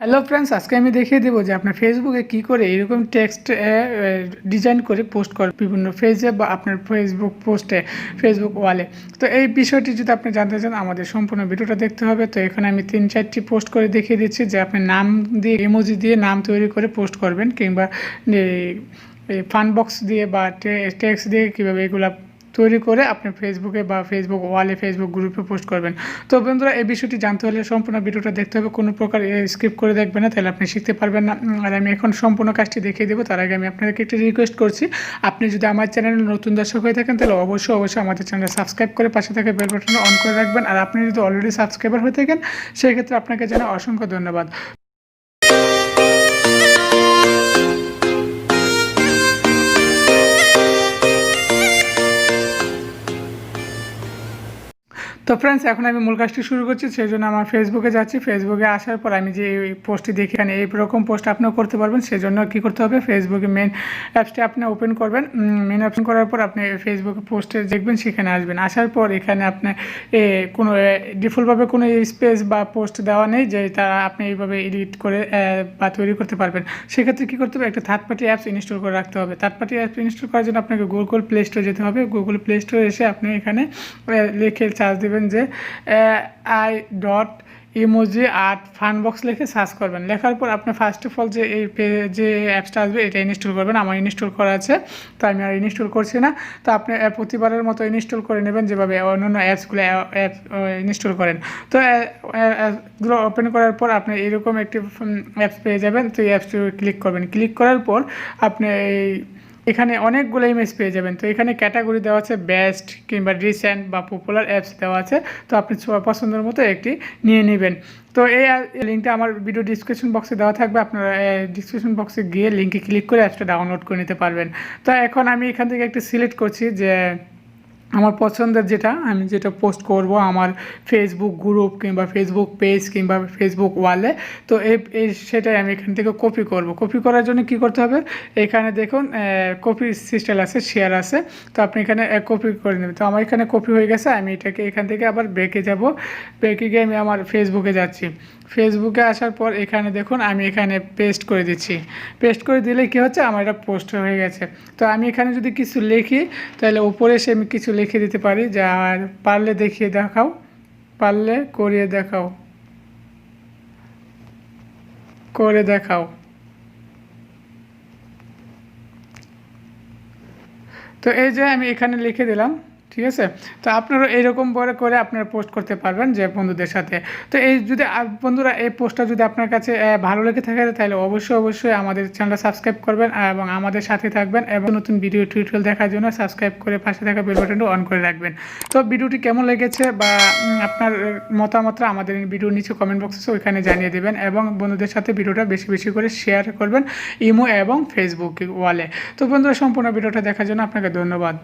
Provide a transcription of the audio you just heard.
Hello friends, আজকে আমি দেখিয়ে দেবো যে আপনার ফেসবুকে কী করে এরকম টেক্সট ডিজাইন করে পোস্ট করে বিভিন্ন পেজে বা আপনার ফেসবুক পোস্টে, ফেসবুক ওয়ালে। তো এই বিষয়টি যদি আপনি জানতে চান আমাদের সম্পূর্ণ ভিডিওটা দেখতে হবে। তো এখানে আমি 3-4টি পোস্ট করে দেখিয়ে দিচ্ছি যে আপনি নাম দিয়ে, ইমোজি দিয়ে নাম তৈরি করে পোস্ট করবেন, কিংবা ফান বক্স দিয়ে বা টেক্সট দিয়ে কীভাবে এগুলা তৈরি করে আপনি ফেসবুকে বা ফেসবুক ওয়ালে, ফেসবুক গ্রুপে পোস্ট করবেন। তো বন্ধুরা, এই বিষয়টি জানতে হলে সম্পূর্ণ ভিডিওটা দেখতে হবে, কোনো প্রকার স্কিপ করে দেখবেন না, তাহলে আপনি শিখতে পারবেন না। আর আমি এখন সম্পূর্ণ কাজটি দেখিয়ে দেবো। তার আগে আমি আপনাদেরকে একটি রিকোয়েস্ট করছি, আপনি যদি আমার চ্যানেলে নতুন দর্শক হয়ে থাকেন তাহলে অবশ্যই আমাদের চ্যানেল সাবস্ক্রাইব করে পাশে থাকা বেল বাটনটা অন করে রাখবেন। আর আপনি যদি অলরেডি সাবস্ক্রাইবার হয়ে থাকেন সেক্ষেত্রে আপনাকে জানাই অসংখ্য ধন্যবাদ। তো ফ্রেন্ডস, এখন আমি মূল কাজটি শুরু করছি। সেই জন্য আমার ফেসবুকে যাচ্ছি। ফেসবুকে আসার পর আমি যে এই পোস্টটি দেখি, এখানে এইরকম পোস্ট আপনিও করতে পারবেন। সেই জন্য কী করতে হবে, ফেসবুকে মেন অ্যাপসটি আপনি ওপেন করবেন। মেন ওপেন করার পর আপনি ফেসবুকে পোস্টে দেখবেন, সেখানে আসবেন। আসার পর এখানে আপনি কোনো ডিফল্টভাবে কোনো স্পেস বা পোস্ট দেওয়া নেই যে তারা আপনি এইভাবে এডিট করে বা তৈরি করতে পারবেন। সেক্ষেত্রে কী করতে হবে, একটা থার্ড পার্টি অ্যাপস ইনস্টল করে রাখতে হবে। থার্ড পার্টি অ্যাপস ইনস্টল করার জন্য আপনাকে গুগল প্লে স্টোরে যেতে হবে। গুগল প্লে স্টোরে এসে আপনি এখানে লিখে সার্চ দেবেন যে emoji আর্ট ফান বক্স লিখে সার্চ করবেন। লেখার পর আপনি ফার্স্ট অফ অল যে অ্যাপসটা আসবে এটা ইনস্টল করবেন। আমার ইনস্টল করা আছে, তো আমি আর ইনস্টল করছি না। তো আপনি প্রতিবারের মতো ইনস্টল করে নেবেন, যেভাবে অন্যান্য অ্যাপসগুলো ইনস্টল করেন। তো অ্যাপসগুলো ওপেন করার পর আপনি এরকম একটি অ্যাপস পেয়ে যাবেন। তো এই অ্যাপসটি ক্লিক করবেন। ক্লিক করার পর আপনি এখানে অনেকগুলো ইমেজ পেয়ে যাবেন। তো এখানে ক্যাটাগরি দেওয়া আছে বেস্ট কিংবা রিসেন্ট বা পপুলার অ্যাপস দেওয়া আছে। তো আপনি পছন্দের মতো একটি নিয়ে নেবেন। তো এই লিঙ্কটা আমার ভিডিও ডিসক্রিপশন বক্সে দেওয়া থাকবে। আপনারা ডিসক্রিপশন বক্সে গিয়ে লিঙ্কে ক্লিক করে অ্যাপসটা ডাউনলোড করে নিতে পারবেন। তো এখন আমি এখান থেকে একটু সিলেক্ট করছি যে আমার পছন্দের আমি যেটা পোস্ট করব আমার ফেসবুক গ্রুপ কিংবা ফেসবুক পেজ কিংবা ফেসবুক ওয়ালে। তো সেটাই আমি এখান থেকে কপি করব। কপি করার জন্য কি করতে হবে, এখানে দেখুন কপি সিস্টেম আছে, শেয়ার আছে। তো আপনি এখানে কপি করে নেবেন। তো আমার এখানে কপি হয়ে গেছে। আমি এটাকে এখান থেকে আবার ব্যাকে যাব। ব্যাকে গিয়ে আমি আমার ফেসবুকে যাচ্ছি। ফেসবুকে আসার পর এখানে দেখুন আমি এখানে পেস্ট করে দিচ্ছি। পেস্ট করে দিলে কী হচ্ছে, আমার এটা পোস্ট হয়ে গেছে। তো আমি এখানে যদি কিছু লিখি তাহলে উপরে এসে আমি কিছু লিখে দিতে পারি, যা পারলে দেখিয়ে দেখাও, পারলে করিয়ে দেখাও, করে দেখাও। তো এই যে আমি এখানে লিখে দিলাম, ঠিক আছে। তো আপনারা এইরকম করে আপনারা পোস্ট করতে পারবেন যে বন্ধুদের সাথে। তো এই যদি বন্ধুরা এই পোস্টটা যদি আপনার কাছে ভালো লেগে থাকে তাহলে অবশ্যই আমাদের চ্যানেলটা সাবস্ক্রাইব করবেন এবং আমাদের সাথে থাকবেন, এবং নতুন ভিডিও টিউটোরিয়াল দেখার জন্য সাবস্ক্রাইব করে পাশে থাকা বেল বাটনটা অন করে রাখবেন। তো ভিডিওটি কেমন লেগেছে বা আপনার মতামতটা আমাদের ভিডিওর নিচে কমেন্ট বক্সে ওইখানে জানিয়ে দেবেন, এবং বন্ধুদের সাথে ভিডিওটা বেশি করে শেয়ার করবেন ইমো এবং ফেসবুক ওয়ালে। তো বন্ধুরা, সম্পূর্ণ ভিডিওটা দেখার জন্য আপনাকে ধন্যবাদ।